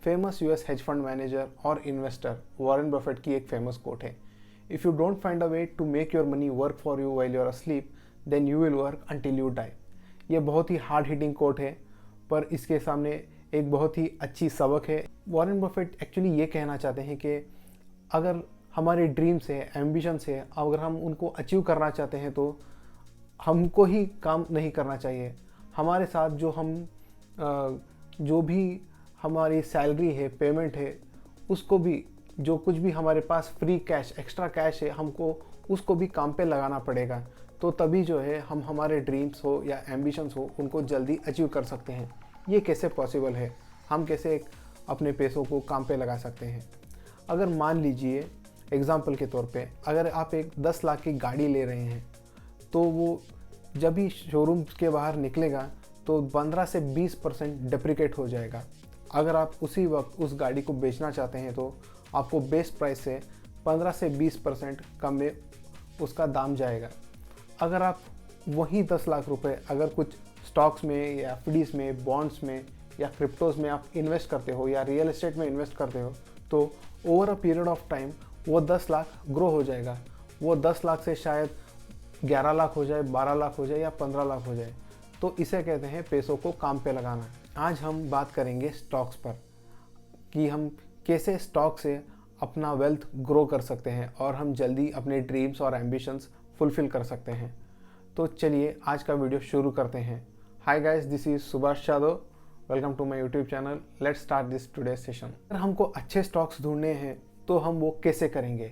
Famous US hedge fund manager और investor Warren Buffett की एक फेमस कोट है, if you don't find a way to make your money work for you while you are asleep then you will work until you die. ये बहुत ही hard hitting coat है, पर इसके सामने एक बहुत ही अच्छी सबक है। वॉरेन बफेट एक्चुअली ये कहना चाहते हैं कि अगर हमारे ड्रीम्स है, एम्बिशंस है, अगर हम उनको अचीव करना चाहते हैं तो हमको ही काम नहीं करना चाहिए। हमारे साथ जो भी हमारी सैलरी है, पेमेंट है, उसको भी, जो कुछ भी हमारे पास फ्री कैश, एक्स्ट्रा कैश है, हमको उसको भी काम पे लगाना पड़ेगा। तो तभी जो है हम हमारे ड्रीम्स हो या एम्बिशंस हो उनको जल्दी अचीव कर सकते हैं। ये कैसे पॉसिबल है, हम कैसे अपने पैसों को काम पे लगा सकते हैं। अगर मान लीजिए एग्जाम्पल के तौर पे, अगर आप एक 10 लाख की गाड़ी ले रहे हैं तो वो जब भी शोरूम के बाहर निकलेगा तो 15 से 20% डिप्रिकेट हो जाएगा। अगर आप उसी वक्त उस गाड़ी को बेचना चाहते हैं तो आपको बेस्ट प्राइस से 15 से 20% कम में उसका दाम जाएगा। अगर आप वही 10 लाख रुपए अगर कुछ स्टॉक्स में या एफडीज में, बॉन्ड्स में या क्रिप्टोज में आप इन्वेस्ट करते हो या रियल एस्टेट में इन्वेस्ट करते हो तो over a period of time वो 10 लाख ग्रो हो जाएगा। वो 10 लाख से शायद 11 लाख हो जाए, 12 लाख हो जाए या 15 लाख हो जाए। तो इसे कहते हैं पैसों को काम पे लगाना। आज हम बात करेंगे स्टॉक्स पर कि हम कैसे स्टॉक से अपना वेल्थ ग्रो कर सकते हैं और हम जल्दी अपने ड्रीम्स और एम्बिशंस फुलफिल कर सकते हैं। तो चलिए आज का वीडियो शुरू करते हैं। Hi guys, this is Subhash Yadav, welcome to my YouTube channel. Let's start this today session. अगर हमको अच्छे स्टॉक्स ढूंढने हैं तो हम वो कैसे करेंगे?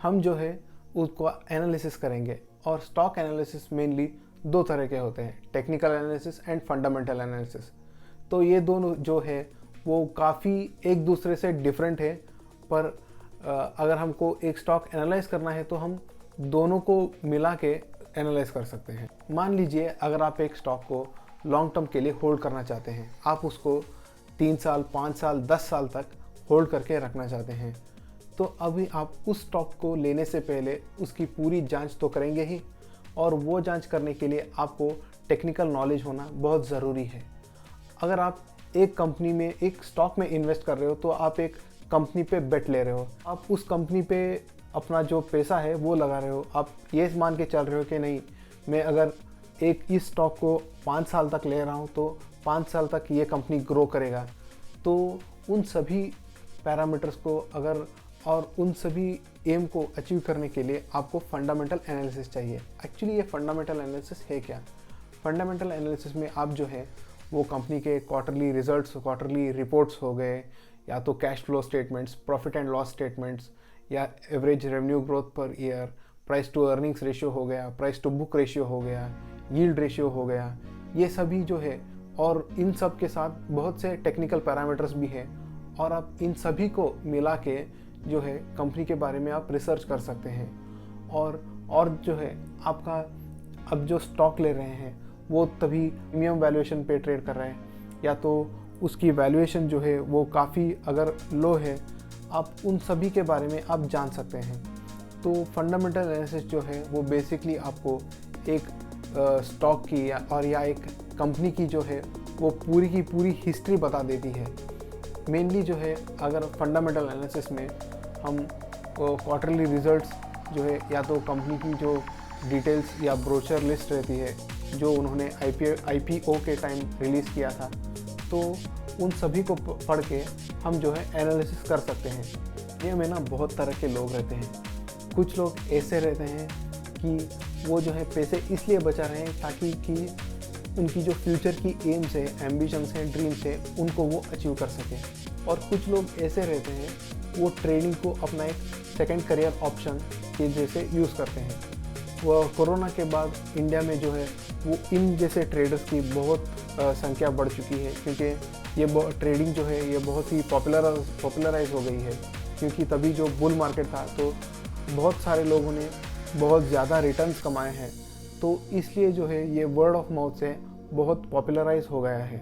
हम जो है उसको एनालिसिस करेंगे, और स्टॉक एनालिसिस मेनली दो तरह के होते हैं, technical analysis and fundamental analysis. तो ये दोनों जो है वो काफ़ी एक दूसरे से डिफरेंट है, पर अगर हमको एक स्टॉक एनालाइज करना है तो हम दोनों को मिला के एनालाइज कर सकते हैं। मान लीजिए अगर आप एक स्टॉक को लॉन्ग टर्म के लिए होल्ड करना चाहते हैं, आप उसको 3 साल, 5 साल, 10 साल तक होल्ड करके रखना चाहते हैं, तो अभी आप उस स्टॉक को लेने से पहले उसकी पूरी जांच तो करेंगे ही, और वो जांच करने के लिए आपको टेक्निकल नॉलेज होना बहुत ज़रूरी है। अगर आप एक कंपनी में, एक स्टॉक में इन्वेस्ट कर रहे हो तो आप एक कंपनी पे बेट ले रहे हो, आप उस कंपनी पे अपना जो पैसा है वो लगा रहे हो। आप ये मान के चल रहे हो कि नहीं, मैं अगर एक इस स्टॉक को 5 साल तक ले रहा हूँ तो 5 साल तक ये कंपनी ग्रो करेगा। तो उन सभी पैरामीटर्स को और उन सभी एम को अचीव करने के लिए आपको फंडामेंटल एनालिसिस चाहिए। एक्चुअली ये फंडामेंटल एनालिसिस है क्या? फंडामेंटल एनालिसिस में आप जो है वो कंपनी के क्वार्टरली रिजल्ट्स, क्वार्टरली रिपोर्ट्स हो गए, या तो cash flow statements, profit and loss statements, या average revenue growth per year, price to earnings ratio हो गया, प्राइस टू बुक रेशियो हो गया, यील्ड रेशियो हो गया, ये सभी जो है, और इन सब के साथ बहुत से टेक्निकल पैरामीटर्स भी हैं, और आप इन सभी को मिला के जो है कंपनी के बारे में आप रिसर्च कर सकते हैं। और जो है आपका अब जो स्टॉक ले रहे हैं वो तभी प्रीमियम वैल्यूएशन पे ट्रेड कर रहे हैं, या तो उसकी वैल्यूएशन जो है वो काफ़ी अगर लो है, आप उन सभी के बारे में आप जान सकते हैं। तो फंडामेंटल एनालिसिस जो है वो बेसिकली आपको एक स्टॉक की या एक कंपनी की जो है वो पूरी की पूरी हिस्ट्री बता देती है। मेनली जो है अगर फंडामेंटल एनालिसिस में हम क्वार्टरली रिजल्ट्स जो है, या तो कंपनी की जो डिटेल्स या ब्रोचर लिस्ट रहती है जो उन्होंने IPO के टाइम रिलीज़ किया था, तो उन सभी को पढ़ के हम जो है एनालिसिस कर सकते हैं। ये में ना बहुत तरह के लोग रहते हैं। कुछ लोग ऐसे रहते हैं कि वो जो है पैसे इसलिए बचा रहे हैं ताकि कि उनकी जो फ्यूचर की एम्स है, एम्बिशंस हैं, ड्रीम्स है, उनको वो अचीव कर सकें। और कुछ लोग ऐसे रहते हैं वो ट्रेडिंग को अपना एक सेकंड करियर ऑप्शन के जैसे यूज़ करते हैं। वो कोरोना के बाद इंडिया में जो है वो इन जैसे ट्रेडर्स की बहुत संख्या बढ़ चुकी है, क्योंकि ये ट्रेडिंग जो है ये बहुत ही पॉपुलराइज हो गई है। क्योंकि तभी जो बुल मार्केट था तो बहुत सारे लोगों ने बहुत ज़्यादा रिटर्न्स कमाए हैं, तो इसलिए जो है ये वर्ड ऑफ माउथ से बहुत पॉपुलराइज हो गया है।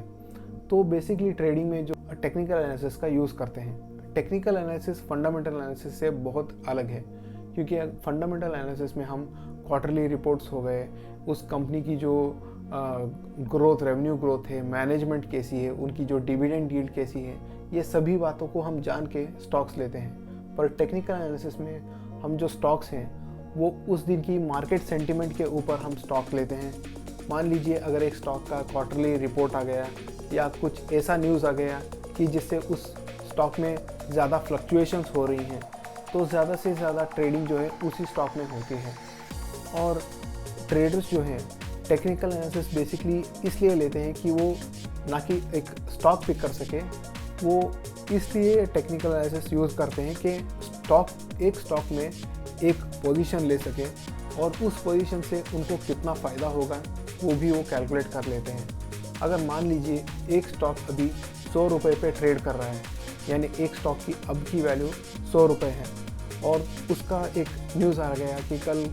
तो बेसिकली ट्रेडिंग में जो टेक्निकल एनालिसिस का यूज़ करते हैं, टेक्निकल एनालिसिस फंडामेंटल एनालिसिस से बहुत अलग है, क्योंकि फंडामेंटल एनालिसिस में हम क्वार्टरली रिपोर्ट्स हो गए, उस कंपनी की जो ग्रोथ, रेवेन्यू ग्रोथ है, मैनेजमेंट कैसी है, उनकी जो डिविडेंड यील्ड कैसी है, ये सभी बातों को हम जान के स्टॉक्स लेते हैं। पर टेक्निकल एनालिसिस में हम जो स्टॉक्स हैं वो उस दिन की मार्केट सेंटिमेंट के ऊपर हम स्टॉक लेते हैं। मान लीजिए अगर एक स्टॉक का क्वार्टरली रिपोर्ट आ गया या कुछ ऐसा न्यूज़ आ गया कि जिससे उस स्टॉक में ज़्यादा फ्लक्चुएशंस हो रही हैं, तो ज़्यादा से ज़्यादा ट्रेडिंग जो है उसी स्टॉक में होती है। और ट्रेडर्स जो हैं टेक्निकल एनालिसिस बेसिकली इसलिए लेते हैं कि वो ना कि एक स्टॉक पिक कर सके, वो इसलिए टेक्निकल एनालिसिस यूज़ करते हैं कि एक स्टॉक में एक पोजीशन ले सके और उस पोजीशन से उनको कितना फ़ायदा होगा वो भी वो कैलकुलेट कर लेते हैं। अगर मान लीजिए एक स्टॉक अभी 100 रुपये पे ट्रेड कर रहा है, यानी एक स्टॉक की अब की वैल्यू 100 रुपये है, और उसका एक न्यूज़ आ गया कि कल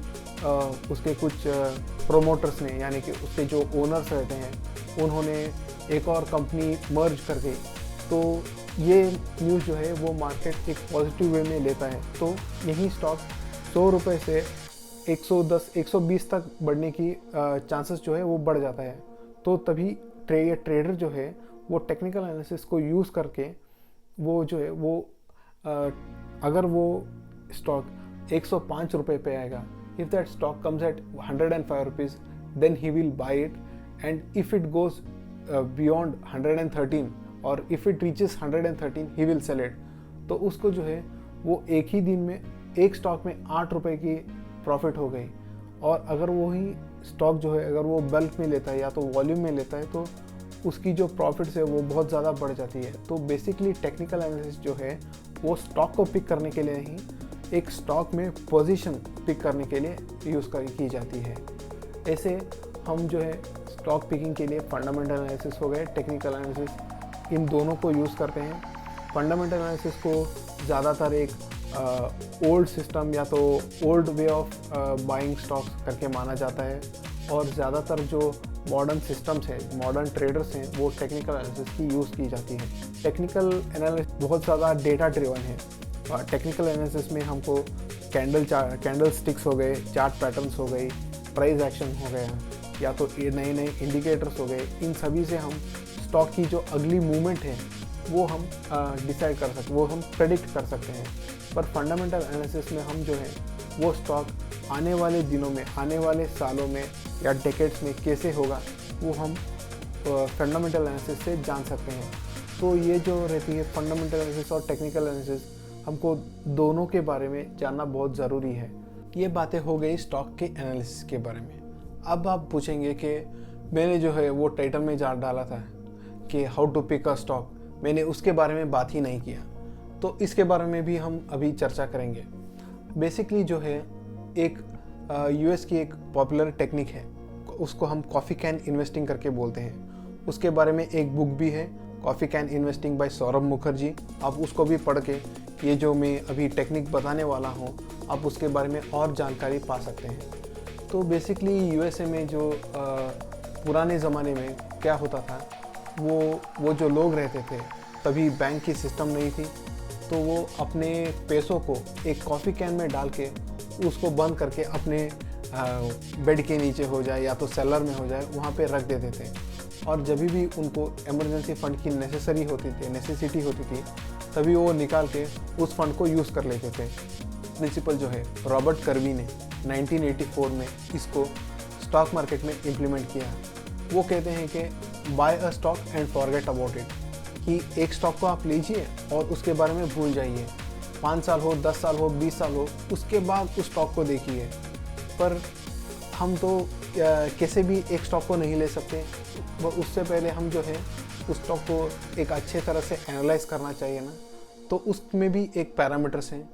उसके कुछ प्रोमोटर्स ने, यानी कि उसके जो ओनर्स रहते हैं, उन्होंने एक और कंपनी मर्ज कर गई, तो ये न्यूज़ जो है वो मार्केट एक पॉजिटिव वे में लेता है। तो यही स्टॉक 100 रुपये से 110 120 तक बढ़ने की चांसेस जो है वो बढ़ जाता है। तो तभी ट्रेडर जो है वो टेक्निकल एनालिसिस को यूज़ करके वो जो है वो अगर वो स्टॉक 105 रुपये पे आएगा, if that stock comes at 105 rupees, then he will buy it, and if it goes beyond 113 और if it reaches 113 he will sell it। तो उसको जो है वो एक ही दिन में एक स्टॉक में 8 रुपये की प्रॉफिट हो गई। और अगर वही स्टॉक जो है अगर वो बल्क में लेता है या तो वॉल्यूम में लेता है, तो उसकी जो प्रॉफिट्स है वो बहुत ज़्यादा बढ़ जाती है। तो बेसिकली टेक्निकल एनालिसिस जो है वो स्टॉक को पिक करने के लिए नहीं, एक स्टॉक में पोजीशन पिक करने के लिए यूज़ की जाती है। ऐसे हम जो है स्टॉक पिकिंग के लिए फंडामेंटल एनालिसिस हो गए, टेक्निकल एनालिसिस, इन दोनों को यूज़ करते हैं। फंडामेंटल एनालिसिस को ज़्यादातर एक ओल्ड सिस्टम या तो old way of buying stocks करके माना जाता है, और ज़्यादातर जो मॉडर्न सिस्टम्स हैं, मॉडर्न ट्रेडर्स हैं, वो टेक्निकल एनालिसिस की यूज़ की जाती है। टेक्निकल एनालिसिस बहुत ज़्यादा डेटा ड्रिवन है। टेक्निकल एनालिसिस में हमको कैंडल स्टिक्स हो गए, चार्ट पैटर्न्स हो गई, प्राइस एक्शन हो गया, या तो ये नए नए इंडिकेटर्स हो गए, इन सभी से हम स्टॉक की जो अगली मूवमेंट है वो हम डिसाइड कर सकते, वो हम प्रेडिक्ट कर सकते हैं। पर फंडामेंटल एनालिसिस में हम जो है वो स्टॉक आने वाले दिनों में, आने वाले सालों में या डेकेड्स में कैसे होगा वो हम फंडामेंटल एनालिसिस से जान सकते हैं। तो ये जो रहती है फंडामेंटल एनालिसिस और टेक्निकल एनालिसिस, हमको दोनों के बारे में जानना बहुत ज़रूरी है। ये बातें हो गई स्टॉक के एनालिसिस के बारे में। अब आप पूछेंगे कि मैंने जो है वो टाइटल में डाला था कि how to pick a stock, मैंने उसके बारे में बात ही नहीं किया, तो इसके बारे में भी हम अभी चर्चा करेंगे। बेसिकली जो है एक यूएस की एक पॉपुलर टेक्निक है, उसको हम कॉफ़ी कैन इन्वेस्टिंग करके बोलते हैं। उसके बारे में एक बुक भी है, coffee can investing by Saurabh Mukherjee. आप उसको भी पढ़ के ये जो मैं अभी टेक्निक बताने वाला हूँ, आप उसके बारे में और जानकारी पा सकते हैं। तो बेसिकली यूएसए में जो पुराने ज़माने में क्या होता था, वो जो लोग रहते थे, तभी बैंक की सिस्टम नहीं थी, तो वो अपने पैसों को एक कॉफ़ी कैन में डाल के उसको बंद करके अपने बेड के नीचे हो जाए या तो सेलर में हो जाए, वहाँ पे रख देते थे। और जब भी उनको इमरजेंसी फ़ंड की नेसेसिटी होती थी, तभी वो निकाल के उस फंड को यूज़ कर लेते थे। प्रिंसिपल जो है रॉबर्ट कर्वी ने 1984 में इसको स्टॉक मार्केट में इम्प्लीमेंट किया। वो कहते हैं कि buy a stock and forget about it, कि एक स्टॉक को आप लीजिए और उसके बारे में भूल जाइए। 5 साल हो, 10 साल हो, 20 साल हो, उसके बाद उस स्टॉक को देखिए। पर हम तो कैसे भी एक स्टॉक को नहीं ले सकते, वो उससे पहले हम जो है उस स्टॉक को एक अच्छे तरह से एनालाइज करना चाहिए ना। तो उसमें भी एक पैरामीटर्स हैं,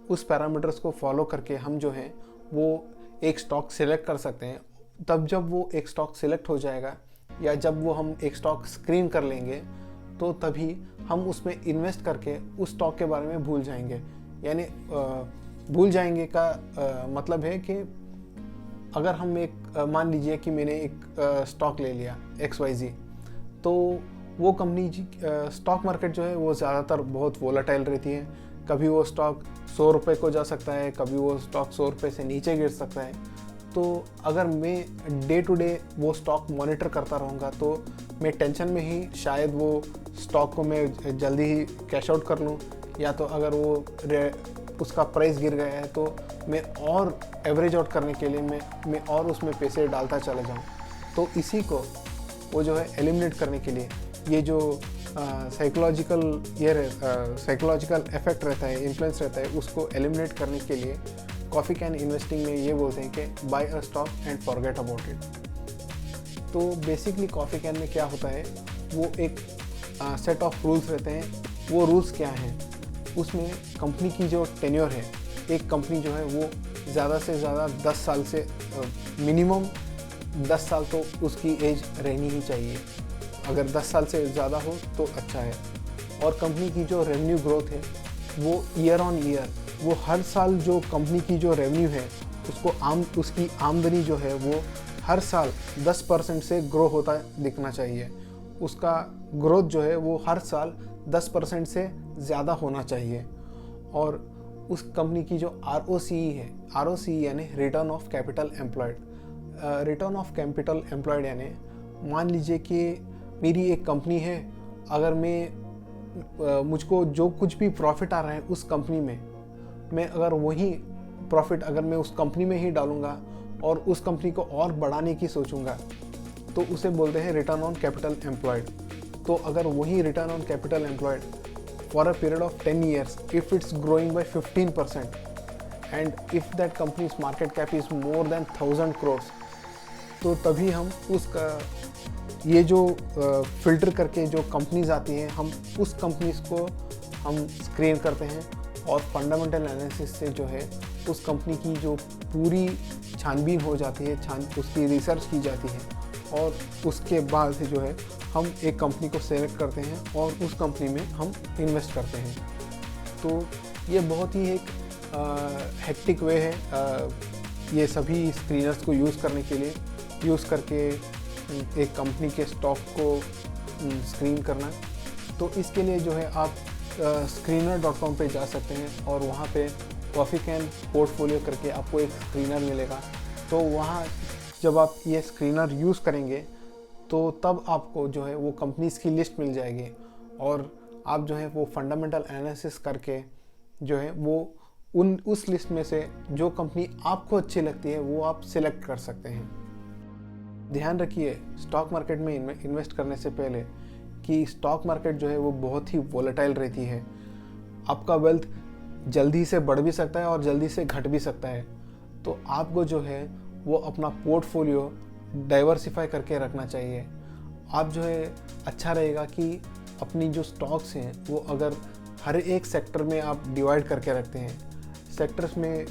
उस पैरामीटर्स को फॉलो करके हम जो है वो एक स्टॉक सिलेक्ट कर सकते हैं। तब जब वो एक स्टॉक सिलेक्ट हो जाएगा या जब वो हम एक स्टॉक स्क्रीन कर लेंगे, तो तभी हम उसमें इन्वेस्ट करके उस स्टॉक के बारे में भूल जाएंगे। यानी भूल जाएंगे का मतलब है कि अगर हम एक मान लीजिए कि मैंने एक स्टॉक ले लिया XYZ, तो वो कंपनी स्टॉक मार्केट जो है वो ज़्यादातर बहुत वोलाटाइल रहती है। कभी वो स्टॉक 100 रुपये को जा सकता है, कभी वो स्टॉक 100 रुपये से नीचे गिर सकता है। तो अगर मैं डे टू डे वो स्टॉक मॉनिटर करता रहूँगा तो मैं टेंशन में ही शायद वो स्टॉक को मैं जल्दी ही कैश आउट कर लूँ, या तो अगर वो उसका प्राइस गिर गया है तो मैं और एवरेज आउट करने के लिए मैं और उसमें पैसे डालता चला जाऊँ। तो इसी को वो जो है एलिमिनेट करने के लिए ये जो साइकोलॉजिकल इफेक्ट रहता है, इन्फ्लुएंस रहता है, उसको एलिमिनेट करने के लिए कॉफ़ी कैन इन्वेस्टिंग में ये बोलते हैं कि buy a stock and forget about it. तो बेसिकली कॉफ़ी कैन में क्या होता है, वो एक सेट ऑफ रूल्स रहते हैं। वो रूल्स क्या हैं, उसमें कंपनी की जो टेन्योर है, एक कंपनी जो है वो ज़्यादा से ज़्यादा 10 साल से मिनिमम 10 साल तो उसकी एज रहनी ही चाहिए। अगर 10 साल से ज़्यादा हो तो अच्छा है। और कंपनी की जो रेवेन्यू ग्रोथ है वो ईयर ऑन ईयर, वो हर साल जो कंपनी की जो रेवेन्यू है उसकी आमदनी जो है वो हर साल 10% से ग्रो होता दिखना चाहिए। उसका ग्रोथ जो है वो हर साल 10% से ज़्यादा होना चाहिए। और उस कंपनी की जो ROCE है, ROCE यानी return of capital employed, return of capital employed यानी मान लीजिए कि मेरी एक कंपनी है, अगर मुझको जो कुछ भी प्रॉफिट आ रहा है उस कंपनी में, मैं अगर वही प्रॉफिट अगर मैं उस कंपनी में ही डालूंगा और उस कंपनी को और बढ़ाने की सोचूंगा तो उसे बोलते हैं रिटर्न ऑन कैपिटल एम्प्लॉयड। तो अगर वही return on capital employed for a period of 10 years, if it's growing by 15% and if that company's market cap is more than 1000 crores, तो तभी हम ये जो फ़िल्टर करके जो कंपनीज आती हैं, हम उस कंपनीज को हम स्क्रीन करते हैं और फंडामेंटल एनालिसिस से जो है उस कंपनी की जो पूरी छानबीन हो जाती है, उसकी रिसर्च की जाती है और उसके बाद से जो है हम एक कंपनी को सेलेक्ट करते हैं और उस कंपनी में हम इन्वेस्ट करते हैं। तो ये बहुत ही एक हेक्टिक वे है ये सभी स्क्रीनर्स को यूज़ करने के लिए, यूज़ करके एक कंपनी के स्टॉक को स्क्रीन करना। तो इसके लिए जो है आप screener.com पे जा सकते हैं और वहाँ पे कॉफ़ी कैन पोर्टफोलियो करके आपको एक स्क्रीनर मिलेगा। तो वहाँ जब आप ये स्क्रीनर यूज़ करेंगे तो तब आपको जो है वो कंपनीज़ की लिस्ट मिल जाएगी और आप जो है वो फंडामेंटल एनालिसिस करके जो है वो उस लिस्ट में से जो कंपनी आपको अच्छी लगती है वो आप सिलेक्ट कर सकते हैं। ध्यान रखिए स्टॉक मार्केट में इन्वेस्ट करने से पहले कि स्टॉक मार्केट जो है वो बहुत ही वोलेटाइल रहती है। आपका वेल्थ जल्दी से बढ़ भी सकता है और जल्दी से घट भी सकता है। तो आपको जो है वो अपना पोर्टफोलियो डाइवर्सिफाई करके रखना चाहिए। आप जो है अच्छा रहेगा कि अपनी जो स्टॉक्स हैं वो अगर हर एक सेक्टर में आप डिवाइड करके रखते हैं। सेक्टर्स में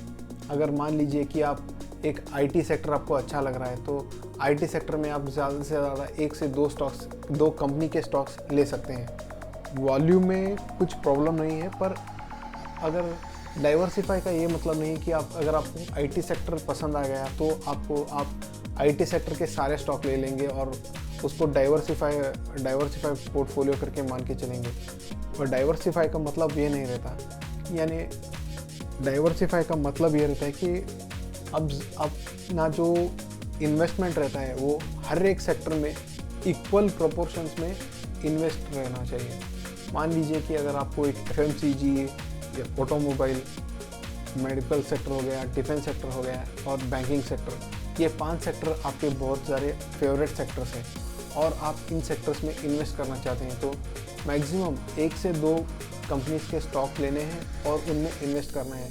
अगर मान लीजिए कि आप एक IT सेक्टर आपको अच्छा लग रहा है तो IT सेक्टर में आप ज़्यादा से ज़्यादा 1 से 2 कंपनी के स्टॉक्स ले सकते हैं। वॉल्यूम में कुछ प्रॉब्लम नहीं है, पर अगर डाइवर्सिफाई का ये मतलब नहीं कि अगर आपको IT सेक्टर पसंद आ गया तो आप IT सेक्टर के सारे स्टॉक ले लेंगे और उसको डाइवर्सिफाई पोर्टफोलियो करके मान के चलेंगे। और डाइवर्सिफाई का मतलब ये नहीं रहता, यानी डाइवर्सिफाई का मतलब ये रहता है कि अब अपना जो इन्वेस्टमेंट रहता है वो हर एक सेक्टर में इक्वल प्रोपोर्शंस में इन्वेस्ट रहना चाहिए। मान लीजिए कि अगर आपको एक FMCG या ऑटोमोबाइल, मेडिकल सेक्टर हो गया, डिफेंस सेक्टर हो गया और बैंकिंग सेक्टर, ये 5 सेक्टर आपके बहुत सारे फेवरेट सेक्टर्स हैं और आप इन सेक्टर्स में इन्वेस्ट करना चाहते हैं तो मैक्सिमम 1 से 2 कंपनीज के स्टॉक लेने हैं और उनमें इन्वेस्ट करना है।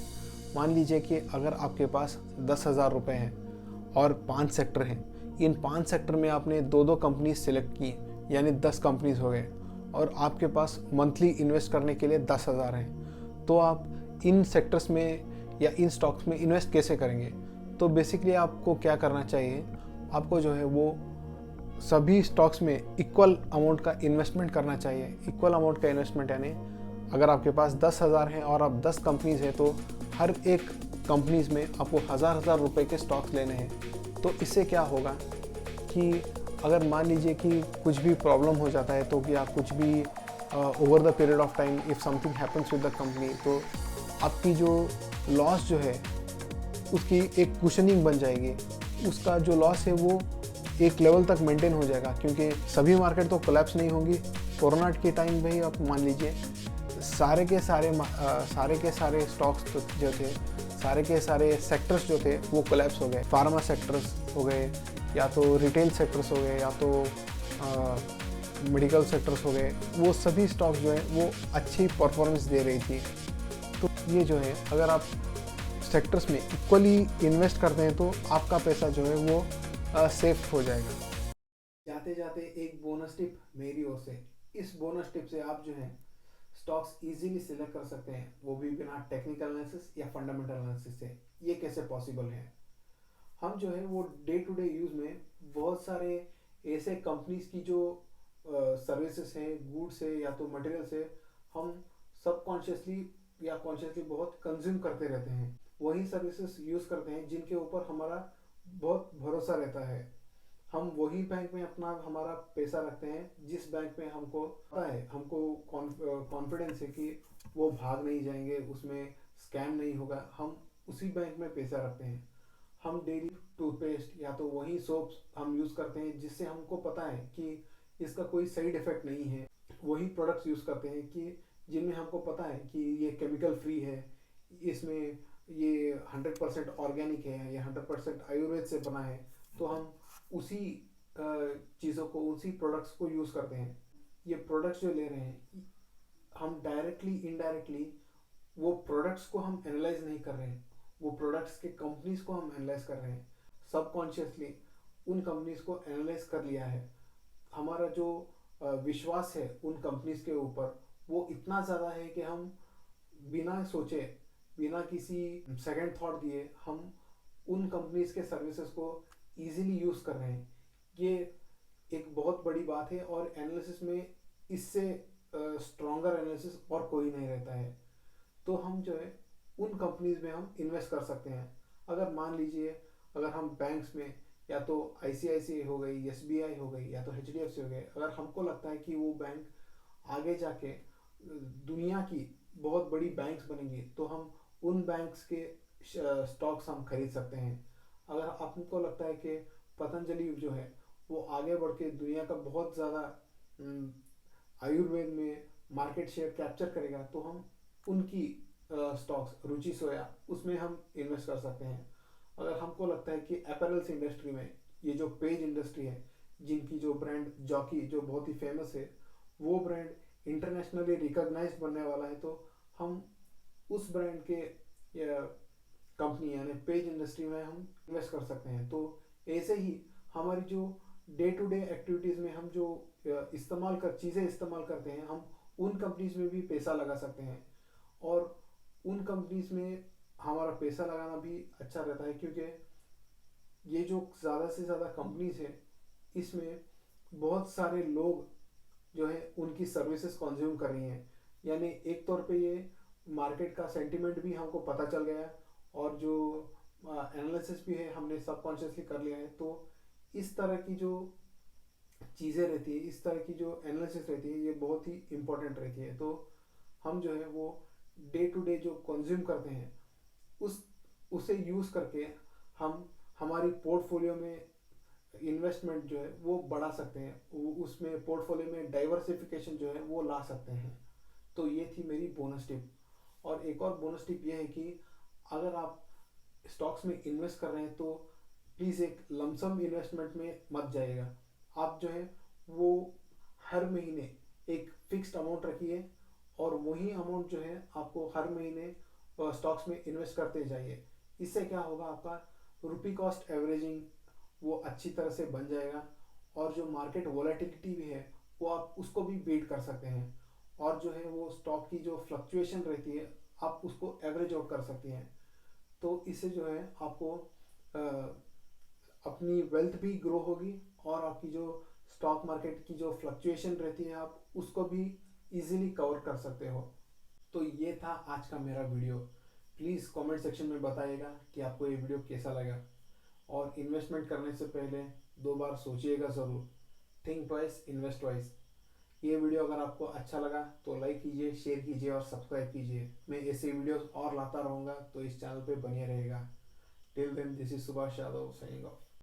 मान लीजिए कि अगर आपके पास 10,000 रुपये हैं और 5 सेक्टर हैं, इन 5 सेक्टर में आपने 2 कंपनीज सेलेक्ट की, यानी 10 कंपनीज हो गए और आपके पास मंथली इन्वेस्ट करने के लिए 10,000 हैं, तो आप इन सेक्टर्स में या इन स्टॉक्स में इन्वेस्ट कैसे करेंगे? तो बेसिकली आपको क्या करना चाहिए, आपको जो है वो सभी स्टॉक्स में इक्वल अमाउंट का इन्वेस्टमेंट करना चाहिए। इक्वल अमाउंट का इन्वेस्टमेंट यानी अगर आपके पास 10,000 हैं और आप 10 कंपनीज हैं तो हर एक कंपनीज में आपको 1000 रुपए के स्टॉक्स लेने हैं। तो इससे क्या होगा कि अगर मान लीजिए कि कुछ भी प्रॉब्लम हो जाता है तो कि आप कुछ भी over the period of time if something happens with the company, तो आपकी जो लॉस जो है उसकी एक कुशनिंग बन जाएगी उसका जो लॉस है वो एक लेवल तक मेंटेन हो जाएगा, क्योंकि सभी मार्केट तो कोलैप्स नहीं होंगी। कोरोना के टाइम में ही आप मान लीजिए सारे के सारे स्टॉक्स जो थे, सारे के सारे सेक्टर्स जो थे वो कोलैप्स हो गए। फार्मा सेक्टर्स हो गए, या तो रिटेल सेक्टर्स हो गए, या तो मेडिकल सेक्टर्स हो गए। वो सभी स्टॉक्स जो है वो अच्छी परफॉर्मेंस दे रही थी। तो ये जो है, अगर आप सेक्टर्स में इक्वली इन्वेस्ट करते हैं तो आपका पैसा जो है वो सेफ हो जाएगा। जाते जाते एक बोनस टिप मेरी ओर से। इस बोनस टिप से आप जो है स्टॉक्स इजीली सिलेक्ट कर सकते हैं, वो भी बिना टेक्निकल एनालिसिस या फंडामेंटल एनालिसिस से। ये कैसे पॉसिबल है? हम जो है वो डे टू डे यूज़ में बहुत सारे ऐसे कंपनीज की जो सर्विसेज हैं, गुड्स है या तो मटेरियल्स है, हम सबकॉन्शियसली या कॉन्शियसली बहुत कंज्यूम करते रहते हैं। वही सर्विसेज यूज़ करते हैं जिनके ऊपर हमारा बहुत भरोसा रहता है। हम वही बैंक में अपना हमारा पैसा रखते हैं जिस बैंक में हमको पता है, हमको कॉन्फिडेंस है कि वो भाग नहीं जाएंगे, उसमें स्कैम नहीं होगा। हम उसी बैंक में पैसा रखते हैं। हम डेली टूथपेस्ट या तो वही सोप्स हम यूज़ करते हैं जिससे हमको पता है कि इसका कोई साइड इफ़ेक्ट नहीं है। वही प्रोडक्ट्स यूज़ करते हैं कि जिनमें हमको पता है कि ये केमिकल फ्री है, इसमें ये 100% ऑर्गेनिक है या 100% आयुर्वेद से बना है। तो हम उसी चीज़ों को, उसी प्रोडक्ट्स को यूज़ करते हैं। ये प्रोडक्ट्स जो ले रहे हैं, हम डायरेक्टली इनडायरेक्टली वो प्रोडक्ट्स को हम एनालाइज नहीं कर रहे हैं, वो प्रोडक्ट्स के कंपनीज को हम एनालाइज कर रहे हैं। सबकॉन्शियसली उन कंपनीज को एनालाइज कर लिया है। हमारा जो विश्वास है उन कंपनीज के ऊपर वो इतना ज़्यादा है कि हम बिना सोचे, बिना किसी सेकंड थॉट दिए हम उन कंपनीज के सर्विसेज को इजीली यूज़ कर रहे हैं। ये एक बहुत बड़ी बात है, और एनालिसिस में इससे स्ट्रॉन्गर एनालिसिस और कोई नहीं रहता है। तो हम जो है उन कंपनीज में हम इन्वेस्ट कर सकते हैं। अगर मान लीजिए, अगर हम बैंक्स में, या तो आईसीआईसीआई हो गई, एसबीआई हो गई, या तो एचडीएफसी हो गए, अगर हमको लगता है कि वो बैंक आगे जाके दुनिया की बहुत बड़ी बैंक्स बनेंगी, तो हम उन बैंक्स के स्टॉक्स हम खरीद सकते हैं। अगर आपको लगता है कि पतंजलि जो है वो आगे बढ़ के दुनिया का बहुत ज़्यादा आयुर्वेद में मार्केट शेयर कैप्चर करेगा, तो हम उनकी स्टॉक्स, रुचि सोया, उसमें हम इन्वेस्ट कर सकते हैं। अगर हमको लगता है कि अपैरल्स इंडस्ट्री में, ये जो पेज इंडस्ट्री है, जिनकी जो ब्रांड जॉकी जो बहुत ही फेमस है, वो ब्रांड इंटरनेशनली रिकॉग्नाइज्ड बनने वाला है, तो हम उस ब्रांड के कंपनी यानी पेज इंडस्ट्री में हम इन्वेस्ट कर सकते हैं। तो ऐसे ही हमारी जो डे टू डे एक्टिविटीज़ में हम जो चीज़ें इस्तेमाल करते हैं, हम उन कंपनीज में भी पैसा लगा सकते हैं। और उन कंपनीज में हमारा पैसा लगाना भी अच्छा रहता है, क्योंकि ये जो ज़्यादा से ज़्यादा कंपनीज है, इसमें बहुत सारे लोग जो है उनकी सर्विसेज कंज्यूम कर रही हैं। यानी एक तौर पे ये मार्केट का सेंटिमेंट भी हमको पता चल गया, और जो एनालिसिस भी है हमने सबकॉन्शियसली कर लिया है। तो इस तरह की जो चीज़ें रहती है, इस तरह की जो एनालिसिस रहती है, ये बहुत ही इम्पोर्टेंट रहती है। तो हम जो है वो डे टू डे जो कंज्यूम करते हैं, उस उसे यूज़ करके हम हमारी पोर्टफोलियो में इन्वेस्टमेंट जो है वो बढ़ा सकते हैं, उसमें पोर्टफोलियो में डाइवर्सिफिकेशन जो है वो ला सकते हैं। तो ये थी मेरी बोनस टिप। और एक और बोनस टिप ये है कि अगर आप स्टॉक्स में इन्वेस्ट कर रहे हैं तो प्लीज़ एक लमसम इन्वेस्टमेंट में मत जाइएगा। आप जो है वो हर महीने एक फिक्स्ड अमाउंट रखिए, और वही अमाउंट जो है आपको हर महीने स्टॉक्स में इन्वेस्ट करते जाइए। इससे क्या होगा, आपका रुपी कॉस्ट एवरेजिंग वो अच्छी तरह से बन जाएगा, और जो मार्केट वॉलेटिलिटी भी है वो आप उसको भी बीट कर सकते हैं। और जो है वो स्टॉक की जो फ्लक्चुएशन रहती है, आप उसको एवरेज आउट कर सकती हैं। तो इससे जो है आपको अपनी वेल्थ भी ग्रो होगी, और आपकी जो स्टॉक मार्केट की जो फ्लक्चुएशन रहती है आप उसको भी इजीली कवर कर सकते हो। तो ये था आज का मेरा वीडियो। प्लीज़ कमेंट सेक्शन में बताइएगा कि आपको ये वीडियो कैसा लगा, और इन्वेस्टमेंट करने से पहले 2 बार सोचिएगा ज़रूर। Think twice, invest twice. ये वीडियो अगर आपको अच्छा लगा तो लाइक कीजिए, शेयर कीजिए और सब्सक्राइब कीजिए। मैं ऐसे वीडियोस और लाता रहूँगा, तो इस चैनल पे बने रहेगा। Till then, this is Subhash Yadav signing of.